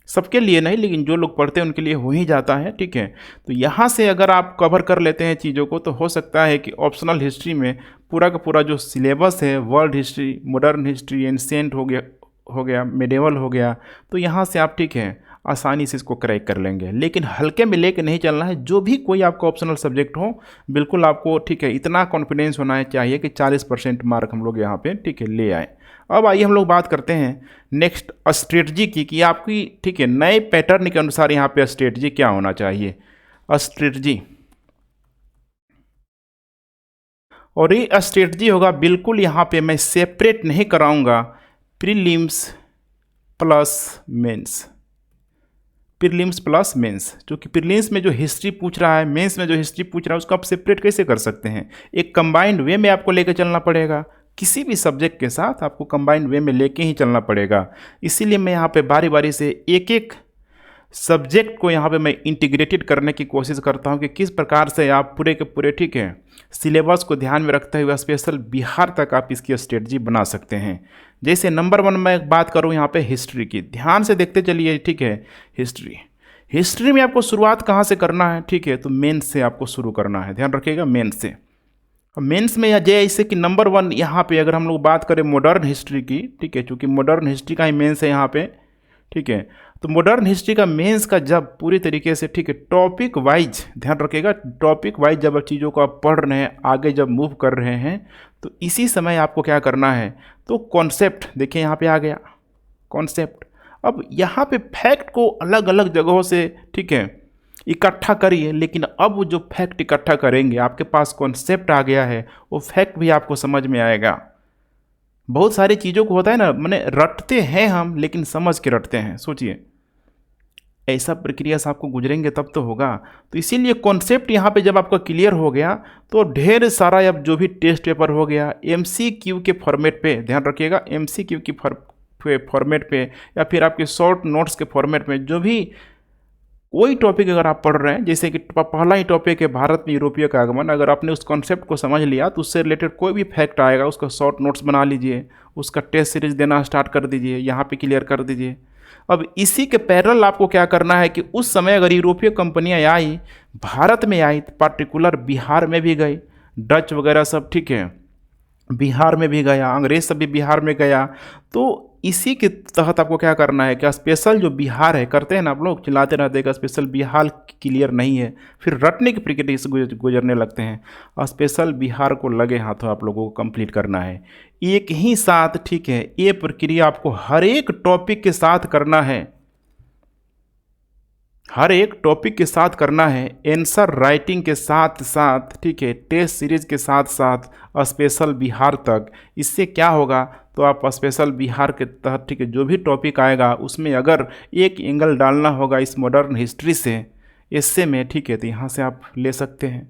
सबके लिए नहीं लेकिन जो लोग पढ़ते हैं उनके लिए हो ही जाता है, ठीक है। तो यहाँ से अगर आप कवर कर लेते हैं चीज़ों को तो हो सकता है कि ऑप्शनल हिस्ट्री में पूरा का पूरा जो सिलेबस है, world history, modern history, ancient हो गया, मेडिवल हो गया, तो यहाँ से आप ठीक है आसानी से इसको क्रैक कर लेंगे। लेकिन हल्के में लेके नहीं चलना है, जो भी कोई आपका ऑप्शनल सब्जेक्ट हो बिल्कुल आपको ठीक है इतना कॉन्फिडेंस होना चाहिए कि 40% मार्क हम लोग यहाँ पे ठीक है ले आए। अब आइए हम लोग बात करते हैं नेक्स्ट स्ट्रेटजी की, कि आपकी ठीक है नए पैटर्न के अनुसार यहाँ पे स्ट्रेटजी क्या होना चाहिए। स्ट्रेटजी, और ये स्ट्रेटजी होगा बिल्कुल यहाँ पे मैं सेपरेट नहीं कराऊंगा prelims plus mains, prelims plus mains, क्योंकि प्रीलिम्स में जो हिस्ट्री पूछ रहा है, मेंस में जो हिस्ट्री पूछ रहा है, उसको आप सेपरेट कैसे कर सकते हैं। एक कंबाइंड वे में आपको लेकर चलना पड़ेगा, किसी भी सब्जेक्ट के साथ आपको कंबाइंड वे में लेके ही चलना पड़ेगा। इसीलिए मैं यहाँ पे बारी बारी से एक एक सब्जेक्ट को यहाँ पे मैं इंटीग्रेटेड करने की कोशिश करता हूँ कि किस प्रकार से आप पूरे के पूरे ठीक है सिलेबस को ध्यान में रखते हुए स्पेशल बिहार तक आप इसकी स्ट्रेटजी बना सकते हैं। जैसे नंबर 1 मैं बात करूँ यहाँ पे हिस्ट्री की, ध्यान से देखते चलिए, ठीक है। हिस्ट्री में आपको शुरुआत कहाँ से करना है, ठीक है, तो मेंस से आपको शुरू करना है, ध्यान रखिएगा मेंस से। मेंस में जैसे कि नंबर 1 यहाँ पे अगर हम लोग बात करें मॉडर्न हिस्ट्री की, ठीक है, क्योंकि मॉडर्न हिस्ट्री का ही मेंस है यहाँ पे, ठीक है, तो मॉडर्न हिस्ट्री का मेंस का जब पूरी तरीके से ठीक है टॉपिक वाइज, ध्यान रखिएगा, टॉपिक वाइज जब चीज़ों को आप पढ़ रहे हैं, आगे जब मूव कर रहे हैं, तो इसी समय आपको क्या करना है, तो कॉन्सेप्ट देखिए यहाँ पे आ गया कॉन्सेप्ट। अब यहाँ पे फैक्ट को अलग अलग जगहों से ठीक है इकट्ठा करिए, लेकिन अब जो फैक्ट इकट्ठा करेंगे आपके पास कॉन्सेप्ट आ गया है, वो फैक्ट भी आपको समझ में आएगा। बहुत सारी चीज़ों को होता है ना, मैंने रटते हैं हम लेकिन समझ के रटते हैं, सोचिए ऐसा प्रक्रिया से आपको गुजरेंगे तब तो होगा। तो इसीलिए कॉन्सेप्ट यहाँ पे जब आपका क्लियर हो गया तो ढेर सारा अब जो भी टेस्ट पेपर हो गया MCQ के फॉर्मेट पे, ध्यान रखिएगा MCQ की फॉर्मेट पे या फिर आपके शॉर्ट नोट्स के फॉर्मेट में, जो भी कोई टॉपिक अगर आप पढ़ रहे हैं, जैसे कि पहला ही टॉपिक है भारत में यूरोपीय का आगमन, अगर आपने उस कॉन्सेप्ट को समझ लिया तो उससे रिलेटेड कोई भी फैक्ट आएगा उसका शॉर्ट नोट्स बना लीजिए, उसका टेस्ट सीरीज देना स्टार्ट कर दीजिए, यहाँ पे क्लियर कर दीजिए। अब इसी के पैरेलल आपको क्या करना है कि उस समय अगर यूरोपीय कंपनियां आई भारत में आई, पर्टिकुलर बिहार में भी गई, डच वगैरह सब ठीक है बिहार में भी गया, अंग्रेज सब भी बिहार में गया। तो इसी के तहत आपको क्या करना है, क्या स्पेशल जो बिहार है करते हैं ना आप लोग, चिल्लाते रहते हैं कि स्पेशल बिहार क्लियर नहीं है, फिर रटने की प्रक्रिया से गुजरने लगते हैं। और स्पेशल बिहार को लगे हाथों आप लोगों को कंप्लीट करना है एक ही साथ, ठीक है। ये प्रक्रिया आपको हर एक टॉपिक के साथ करना है, हर एक टॉपिक के साथ करना है, आंसर राइटिंग के साथ साथ, ठीक है, टेस्ट सीरीज के साथ साथ स्पेशल बिहार तक। इससे क्या होगा, तो आप स्पेशल बिहार के तहत, ठीक है, जो भी टॉपिक आएगा उसमें अगर एक एंगल डालना होगा इस मॉडर्न हिस्ट्री से, इससे में, ठीक है, तो यहाँ से आप ले सकते हैं।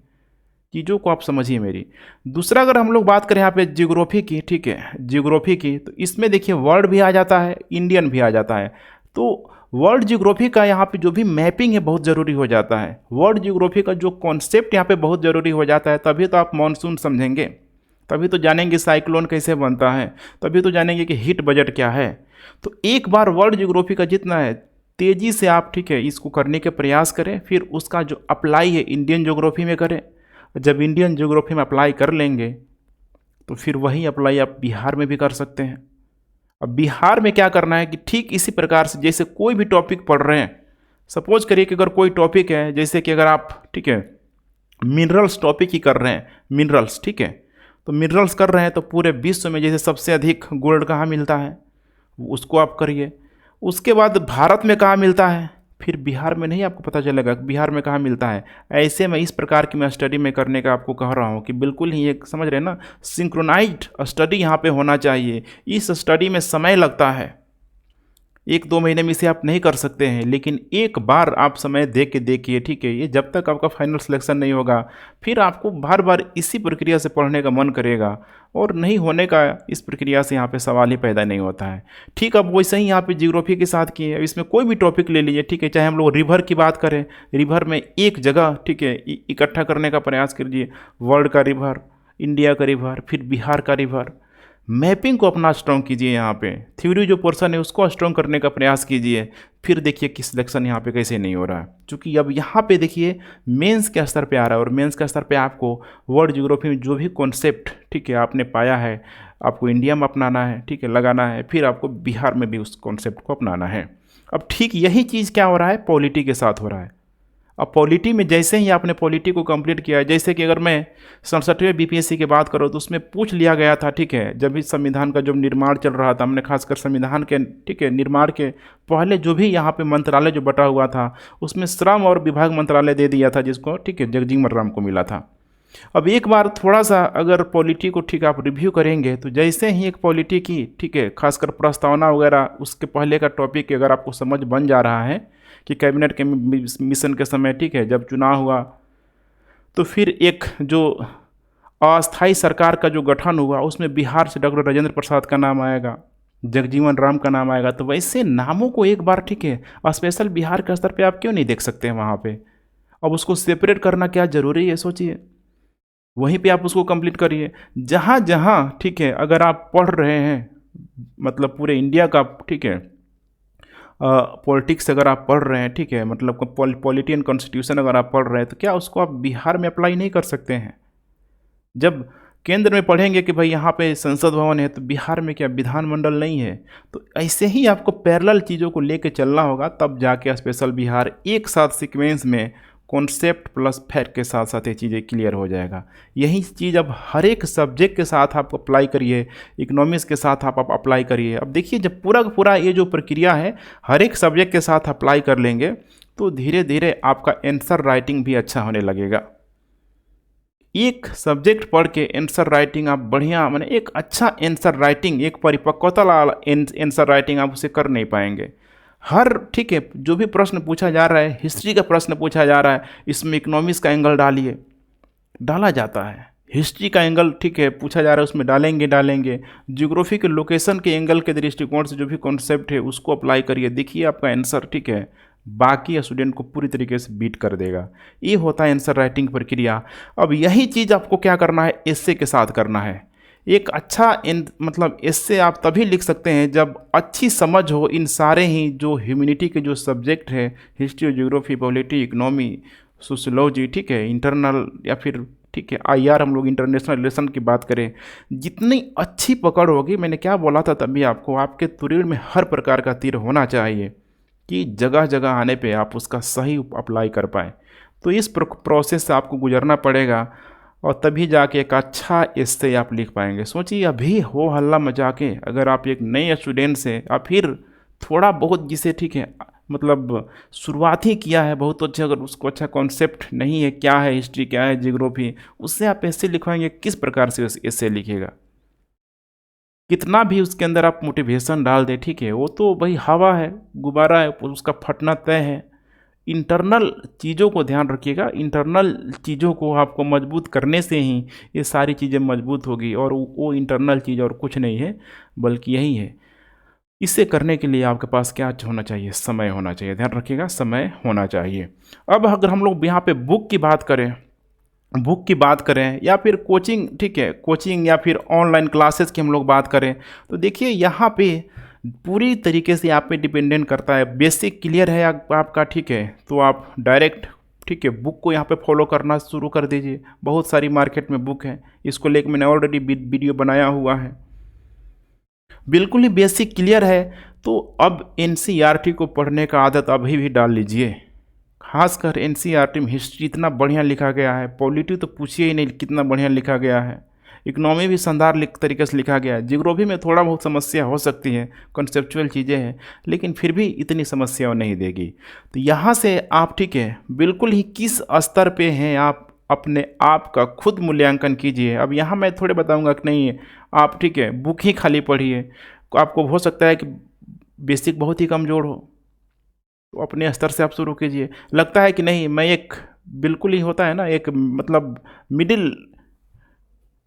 चीज़ों को आप समझिए मेरी। दूसरा अगर हम लोग बात करें यहाँ पे जियोग्राफी की, ठीक है, जियोग्राफी की, तो इसमें देखिए वर्ल्ड भी आ जाता है, इंडियन भी आ जाता है। तो वर्ल्ड जियोग्राफी का यहाँ पे जो भी मैपिंग है बहुत ज़रूरी हो जाता है, वर्ल्ड जियोग्राफी का जो कॉन्सेप्ट यहाँ पे बहुत ज़रूरी हो जाता है। तभी तो आप मानसून समझेंगे, तभी तो जानेंगे साइक्लोन कैसे बनता है, तभी तो जानेंगे कि हीट बजट क्या है। तो एक बार वर्ल्ड जियोग्राफी का जितना है तेज़ी से आप, ठीक है, इसको करने के प्रयास करें, फिर उसका जो अप्लाई है इंडियन ज्योग्राफी में करें। जब इंडियन ज्योग्राफी में अप्लाई कर लेंगे तो फिर वही अप्लाई आप बिहार में भी कर सकते हैं। अब बिहार में क्या करना है कि ठीक इसी प्रकार से जैसे कोई भी टॉपिक पढ़ रहे हैं, सपोज करिए कि अगर कोई टॉपिक है, जैसे कि अगर आप, ठीक है, मिनरल्स टॉपिक ही कर रहे हैं, मिनरल्स, ठीक है, तो मिनरल्स कर रहे हैं तो पूरे विश्व में जैसे सबसे अधिक गोल्ड कहाँ मिलता है उसको आप करिए। उसके बाद भारत में कहाँ मिलता है, फिर बिहार में नहीं आपको पता चलेगा बिहार में कहाँ मिलता है। ऐसे में इस प्रकार की मैं स्टडी में करने का आपको कह रहा हूँ कि बिल्कुल ही एक, समझ रहे हैं ना, सिंक्रोनाइज्ड स्टडी यहाँ पे होना चाहिए। इस स्टडी में समय लगता है, 1-2 महीने में इसे आप नहीं कर सकते हैं, लेकिन एक बार आप समय दे के देखिए, ठीक है। ये जब तक आपका फाइनल सिलेक्शन नहीं होगा फिर आपको बार बार इसी प्रक्रिया से पढ़ने का मन करेगा, और नहीं होने का इस प्रक्रिया से यहाँ पे सवाल ही पैदा नहीं होता है। ठीक, अब वैसे ही यहाँ पे जियोग्राफी के साथ किए, इसमें कोई भी टॉपिक ले लीजिए, ठीक है, चाहे हम लोग रिवर की बात करें, रिवर में एक जगह, ठीक है, इकट्ठा करने का प्रयास कीजिए, वर्ल्ड का रिवर, इंडिया का रिवर, फिर बिहार का रिवर। मैपिंग को अपना स्ट्रॉन्ग कीजिए, यहाँ पे थ्योरी जो पोर्शन है उसको स्ट्रॉन्ग करने का प्रयास कीजिए, फिर देखिए कि सिलेक्शन यहाँ पे कैसे नहीं हो रहा है। क्योंकि अब यहाँ पे देखिए मेंस के स्तर पे आ रहा है, और मेंस के स्तर पे आपको वर्ल्ड ज्योग्राफी में जो भी कॉन्सेप्ट, ठीक है, आपने पाया है आपको इंडिया में अपनाना है, ठीक है, लगाना है, फिर आपको बिहार में भी उस कॉन्सेप्ट को अपनाना है। अब ठीक यही चीज़ क्या हो रहा है, पॉलिटी के साथ हो रहा है। अब पॉलिटी में जैसे ही आपने पॉलिटी को कंप्लीट किया है, जैसे कि अगर मैं 67वें बीपीएससी की बात करूँ तो उसमें पूछ लिया गया था, ठीक है, जब इस संविधान का जब निर्माण चल रहा था, हमने खासकर संविधान के, ठीक है, निर्माण के पहले जो भी यहाँ पे मंत्रालय जो बटा हुआ था उसमें श्रम और विभाग मंत्रालय दे दिया था, जिसको, ठीक है, जगजीवन राम को मिला था। अब एक बार थोड़ा सा अगर पॉलिटी को, ठीक है, आप रिव्यू करेंगे तो जैसे ही एक पॉलिटी की, ठीक है, खासकर प्रस्तावना वगैरह उसके पहले का टॉपिक अगर आपको समझ बन जा रहा है कि कैबिनेट के मिशन के समय, ठीक है, जब चुनाव हुआ तो फिर एक जो अस्थाई सरकार का जो गठन हुआ उसमें बिहार से डॉक्टर राजेंद्र प्रसाद का नाम आएगा, जगजीवन राम का नाम आएगा। तो वैसे नामों को एक बार, ठीक है, स्पेशल बिहार के स्तर पे आप क्यों नहीं देख सकते हैं वहाँ पे। अब उसको सेपरेट करना क्या ज़रूरी है, सोचिए, वहीं पे आप उसको कंप्लीट करिए। जहाँ जहाँ, ठीक है, अगर आप पढ़ रहे हैं, मतलब पूरे इंडिया का, ठीक है, पॉलिटिक्स अगर आप पढ़ रहे हैं, ठीक है, मतलब पॉलिटी एंड कॉन्स्टिट्यूशन अगर आप पढ़ रहे हैं, तो क्या उसको आप बिहार में अप्लाई नहीं कर सकते हैं। जब केंद्र में पढ़ेंगे कि भाई यहाँ पे संसद भवन है, तो बिहार में क्या विधानमंडल नहीं है। तो ऐसे ही आपको पैरेलल चीज़ों को लेके चलना होगा, तब जाके स्पेशल बिहार एक साथ सीक्वेंस में कॉन्सेप्ट प्लस फैक्ट के साथ साथ ये चीज़ें क्लियर हो जाएगा। यही चीज़ अब हर एक सब्जेक्ट के साथ आप अप्लाई करिए, इकोनॉमिक्स के साथ आप अप्लाई करिए। अब देखिए जब पूरा का पूरा ये जो प्रक्रिया है हर एक सब्जेक्ट के साथ अप्लाई कर लेंगे तो धीरे धीरे आपका आंसर राइटिंग भी अच्छा होने लगेगा। एक सब्जेक्ट पढ़ के आंसर राइटिंग आप बढ़िया, माने एक अच्छा आंसर राइटिंग, एक परिपक्वता वाला आंसर राइटिंग आप उसे कर नहीं पाएंगे। हर, ठीक है, जो भी प्रश्न पूछा जा रहा है, हिस्ट्री का प्रश्न पूछा जा रहा है, इसमें इकोनॉमिक्स का एंगल डालिए, डाला जाता है। हिस्ट्री का एंगल, ठीक है, पूछा जा रहा है, उसमें डालेंगे। ज्योग्राफी के लोकेशन के एंगल के दृष्टिकोण से जो भी कॉन्सेप्ट है उसको अप्लाई करिए, देखिए आपका आंसर, ठीक है, बाकी स्टूडेंट को पूरी तरीके से बीट कर देगा। ये होता है आंसर राइटिंग प्रक्रिया। अब यही चीज़ आपको क्या करना है, एस्से के साथ करना है। एक अच्छा मतलब एस्से आप तभी लिख सकते हैं जब अच्छी समझ हो इन सारे ही जो ह्यूमैनिटी के जो सब्जेक्ट है, history, geography, polity, economy, sociology, ठीक है, इंटरनल या फिर ठीक है आईआर, हम लोग इंटरनेशनल रिलेशन की बात करें, जितनी अच्छी पकड़ होगी, मैंने क्या बोला था तभी आपको, आपके तुरीर में हर प्रकार का तीर होना चाहिए कि जगह जगह आने पे आप उसका सही अप्लाई कर पाएँ। तो इस प्रोसेस से आपको गुजरना पड़ेगा और तभी जाके एक अच्छा एस्से आप लिख पाएंगे। सोचिए अभी हो हल्ला मचा के अगर आप एक नए स्टूडेंट से या फिर थोड़ा बहुत जिसे ठीक है मतलब शुरुआत ही किया है बहुत अच्छे, अगर उसको अच्छा कॉन्सेप्ट नहीं है क्या है हिस्ट्री क्या है जियोग्राफी, उससे आप एस्से लिखवाएंगे, किस प्रकार से उस एस्से लिखेगा। कितना भी उसके अंदर आप मोटिवेशन डाल दें, ठीक है, वो तो भाई हवा है, गुब्बारा है, उसका फटना तय है। इंटरनल चीज़ों को ध्यान रखिएगा, इंटरनल चीज़ों को आपको मजबूत करने से ही ये सारी चीज़ें मजबूत होगी, और वो इंटरनल चीज़ और कुछ नहीं है बल्कि यही है। इसे करने के लिए आपके पास क्या होना चाहिए? समय होना चाहिए। ध्यान रखिएगा, समय होना चाहिए। अब अगर हम लोग यहाँ पे बुक की बात करें या फिर कोचिंग, ठीक है, कोचिंग या फिर ऑनलाइन क्लासेस की हम लोग बात करें, तो देखिए यहाँ पे पूरी तरीके से आप पे डिपेंडेंट करता है। बेसिक क्लियर है आपका, ठीक है, तो आप डायरेक्ट ठीक है बुक को यहाँ पे फॉलो करना शुरू कर दीजिए। बहुत सारी मार्केट में बुक है, इसको लेकर मैंने ऑलरेडी वीडियो बनाया हुआ है। बिल्कुल ही बेसिक क्लियर है तो अब एनसीईआरटी को पढ़ने का आदत अभी भी डाल लीजिए। खासकर एनसीईआरटी में हिस्ट्री इतना बढ़िया लिखा गया है, पॉलिटी तो पूछिए ही नहीं कितना बढ़िया लिखा गया है, इकोनॉमी भी शानदार तरीके से लिखा गया है, जियोग्राफी में थोड़ा बहुत समस्या हो सकती है, कॉन्सेप्चुअल चीज़ें हैं, लेकिन फिर भी इतनी समस्या नहीं देगी। तो यहाँ से आप ठीक है बिल्कुल ही किस स्तर पे हैं आप अपने आप का खुद मूल्यांकन कीजिए। अब यहाँ मैं थोड़े बताऊँगा कि नहीं आप ठीक है बुक ही खाली पढ़िए, आपको हो सकता है कि बेसिक बहुत ही कमज़ोर हो, तो अपने स्तर से आप शुरू कीजिए। लगता है कि नहीं मैं एक बिल्कुल ही होता है ना एक मतलब मिडिल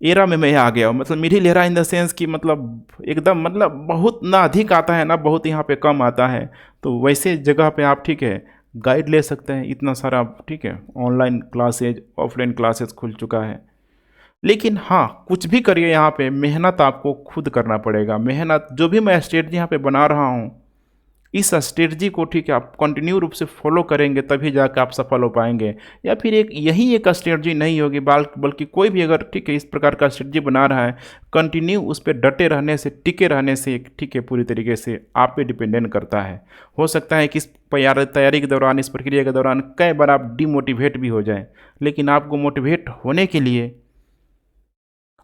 एरा में मैं आ गया हूँ, मतलब middle era in the sense कि मतलब एकदम मतलब बहुत ना अधिक आता है ना बहुत यहाँ पे कम आता है, तो वैसे जगह पे आप ठीक है गाइड ले सकते हैं। इतना सारा ठीक है ऑनलाइन क्लासेज ऑफलाइन क्लासेस खुल चुका है। लेकिन हाँ कुछ भी करिए यहाँ पे मेहनत आपको खुद करना पड़ेगा। मेहनत जो भी मैं स्ट्रेटजी यहाँ पे बना रहा हूँ, इस स्ट्रेटजी को ठीक है आप कंटिन्यू रूप से फॉलो करेंगे तभी जाकर आप सफल हो पाएंगे। या फिर एक यही एक स्ट्रेटजी नहीं होगी बल्कि कोई भी अगर ठीक है इस प्रकार का स्ट्रेटजी बना रहा है, कंटिन्यू उस पर डटे रहने से टिके रहने से ठीक है पूरी तरीके से आप पे डिपेंडेंट करता है। हो सकता है कि इस तैयारी के दौरान इस प्रक्रिया के दौरान कई बार आप डिमोटिवेट भी हो जाएं, लेकिन आपको मोटिवेट होने के लिए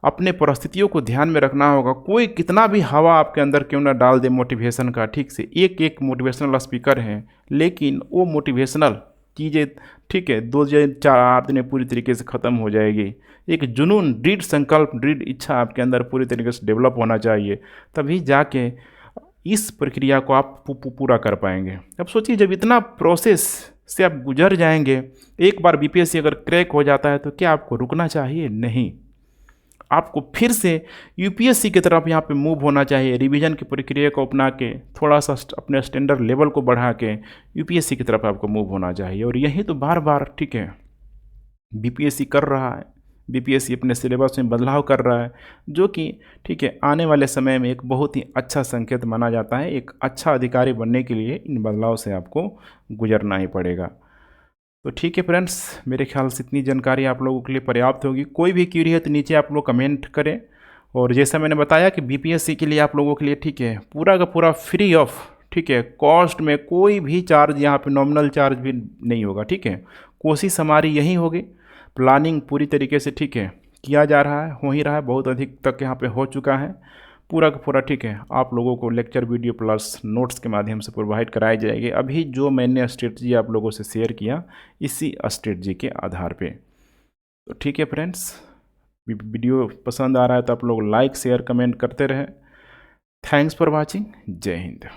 अपने परिस्थितियों को ध्यान में रखना होगा। कोई कितना भी हवा आपके अंदर क्यों ना डाल दे मोटिवेशन का, ठीक से एक एक मोटिवेशनल स्पीकर हैं, लेकिन वो मोटिवेशनल चीज़ें ठीक है 2-4 दिन में पूरी तरीके से ख़त्म हो जाएगी। एक जुनून, दृढ़ संकल्प, दृढ़ इच्छा आपके अंदर पूरी तरीके से डेवलप होना चाहिए, तभी जाके इस प्रक्रिया को आप पूरा कर पाएंगे। अब सोचिए जब इतना प्रोसेस से आप गुजर जाएंगे, एक बार बीपीएससी अगर क्रैक हो जाता है तो क्या आपको रुकना चाहिए? नहीं, आपको फिर से यूपीएससी की तरफ यहाँ पे मूव होना चाहिए। रिवीजन की प्रक्रिया को अपना के थोड़ा सा अपने स्टैंडर्ड लेवल को बढ़ा के यूपीएससी की तरफ आपको मूव होना चाहिए। और यही तो बार बार ठीक है बीपीएससी कर रहा है। बीपीएससी अपने सिलेबस में बदलाव कर रहा है, जो कि ठीक है आने वाले समय में एक बहुत ही अच्छा संकेत माना जाता है। एक अच्छा अधिकारी बनने के लिए इन बदलाव से आपको गुजरना ही पड़ेगा। तो ठीक है फ्रेंड्स, मेरे ख्याल से इतनी जानकारी आप लोगों के लिए पर्याप्त होगी। कोई भी क्यूरी है तो नीचे आप लोग कमेंट करें। और जैसा मैंने बताया कि बीपीएससी के लिए आप लोगों के लिए ठीक है पूरा का पूरा फ्री ऑफ ठीक है कॉस्ट में, कोई भी चार्ज यहाँ पे नॉमिनल चार्ज भी नहीं होगा। ठीक है, कोशिश हमारी यही होगी, प्लानिंग पूरी तरीके से ठीक है किया जा रहा है, हो ही रहा है, बहुत अधिक तक यहाँ पे हो चुका है पूरा का पूरा। ठीक है, आप लोगों को लेक्चर वीडियो प्लस नोट्स के माध्यम से प्रोवाइड कराई जाएगी। अभी जो मैंने स्ट्रेटजी आप लोगों से शेयर किया इसी स्ट्रेटजी के आधार पे। तो ठीक है फ्रेंड्स, वीडियो पसंद आ रहा है तो आप लोग लाइक शेयर कमेंट करते रहें। Thanks for watching. जय हिंद।